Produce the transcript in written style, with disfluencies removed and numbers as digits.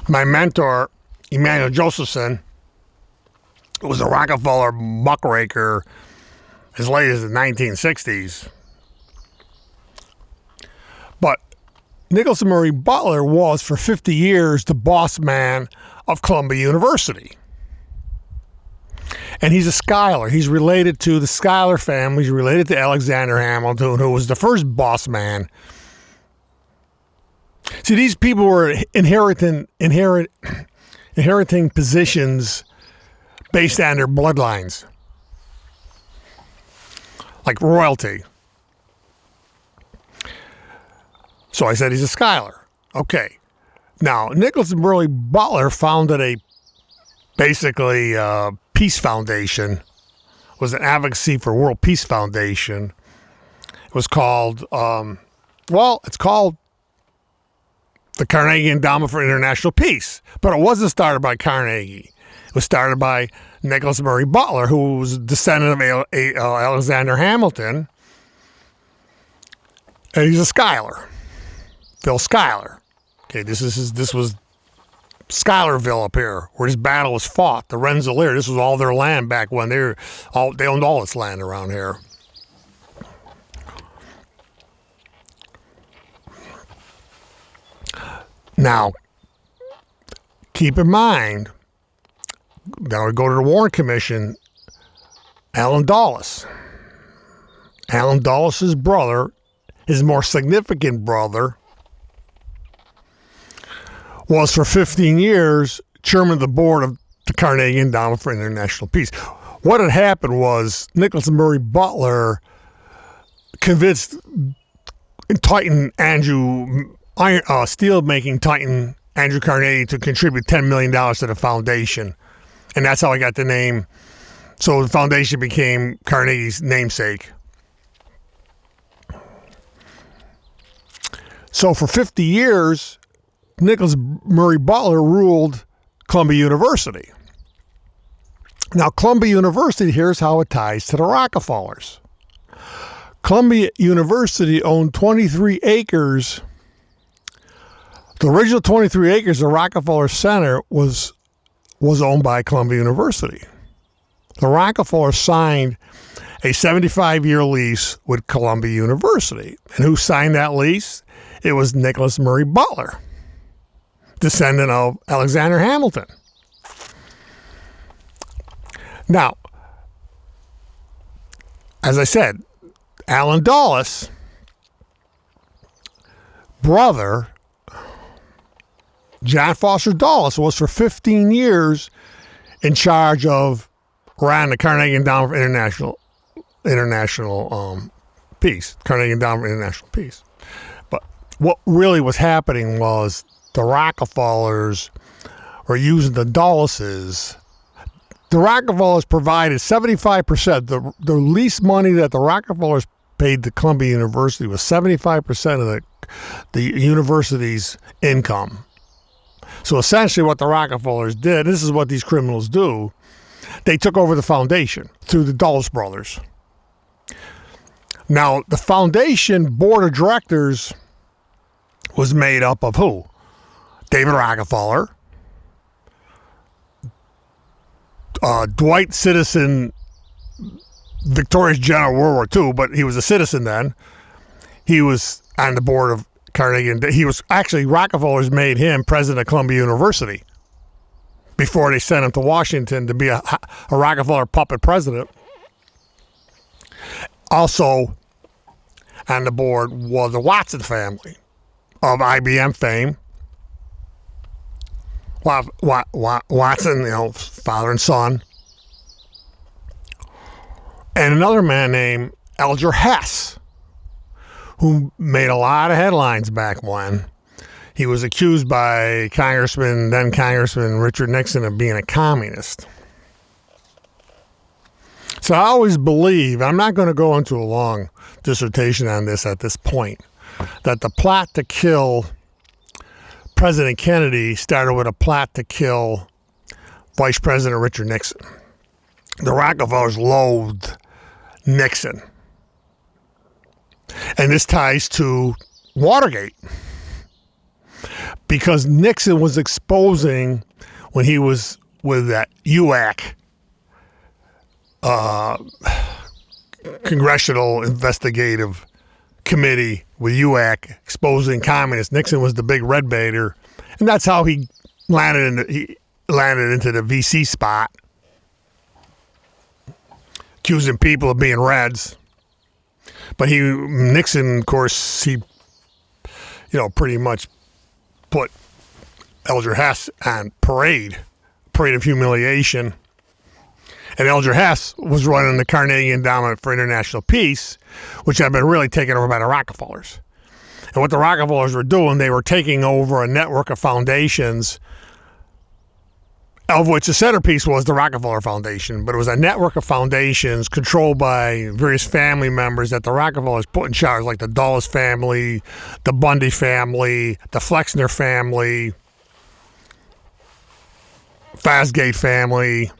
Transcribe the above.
My mentor, Emanuel Josephson, was a Rockefeller muckraker as late as the 1960s. But Nicholas Murray Butler was, for 50 years, the boss man of Columbia University. And he's a Schuyler. He's related to the Schuyler family. He's related to Alexander Hamilton, who was the first boss man. See, these people were inheriting positions based on their bloodlines, like royalty. So I said he's a Schuyler. Okay. Now, Nicholas Murray Butler founded a peace foundation. It was an advocacy for World Peace Foundation. It was called, it's called the Carnegie Endowment for International Peace. But it wasn't started by Carnegie. It was started by Nicholas Murray Butler, who was a descendant of Alexander Hamilton. And he's a Schuyler. Phil Schuyler. Okay, this was Schuylerville up here, where this battle was fought. The Rensselaer. This was all their land back when they owned all this land around here. Now, keep in mind, now we go to the Warren Commission, Allen Dulles. Allen Dulles' brother, his more significant brother, was for 15 years chairman of the board of the Carnegie Endowment for International Peace. What had happened was Nicholas Murray Butler convinced steel-making titan Andrew Carnegie to contribute $10 million to the foundation. And that's how I got the name. So the foundation became Carnegie's namesake. So for 50 years, Nicholas Murray Butler ruled Columbia University. Now, Columbia University, here's how it ties to the Rockefellers. Columbia University owned 23 acres. The original 23 acres of Rockefeller Center was owned by Columbia University. The Rockefellers signed a 75-year lease with Columbia University. And who signed that lease? It was Nicholas Murray Butler, descendant of Alexander Hamilton. Now, as I said, Allen Dulles' brother, John Foster Dulles, was for 15 years in charge of ran the Carnegie Endowment for International Peace. Carnegie Endowment for International Peace. But what really was happening was the Rockefellers were using the Dulleses. The Rockefellers provided 75%. The least money that the Rockefellers paid to Columbia University was 75% of the university's income. So essentially what the Rockefellers did, this is what these criminals do, they took over the foundation through the Dulles brothers. Now, the foundation board of directors was made up of who? David Rockefeller, Dwight Citizen, victorious general of World War II, but he was a citizen then. He was on the board of Carnegie. He was actually, Rockefellers made him president of Columbia University before they sent him to Washington to be a Rockefeller puppet president. Also on the board was the Watson family of IBM fame. Watson, father and son. And another man named Alger Hess, who made a lot of headlines back when. He was accused by then Congressman Richard Nixon of being a communist. So I always believe, I'm not going to go into a long dissertation on this at this point, that the plot to kill President Kennedy started with a plot to kill Vice President Richard Nixon. The Rockefellers loathed Nixon. And this ties to Watergate. because Nixon was exposing, when he was with that UAC, Congressional Investigative Committee with UAC, exposing communists. Nixon was the big red baiter, and that's how he landed into the VC spot, accusing people of being Reds. But Nixon, of course, he, pretty much put Elger Hess on parade of humiliation. And Elger Hess was running the Carnegie Endowment for International Peace, which had been really taken over by the Rockefellers. And what the Rockefellers were doing, they were taking over a network of foundations, of which the centerpiece was the Rockefeller Foundation. But it was a network of foundations controlled by various family members that the Rockefellers put in charge, like the Dulles family, the Bundy family, the Flexner family, Fosgate family,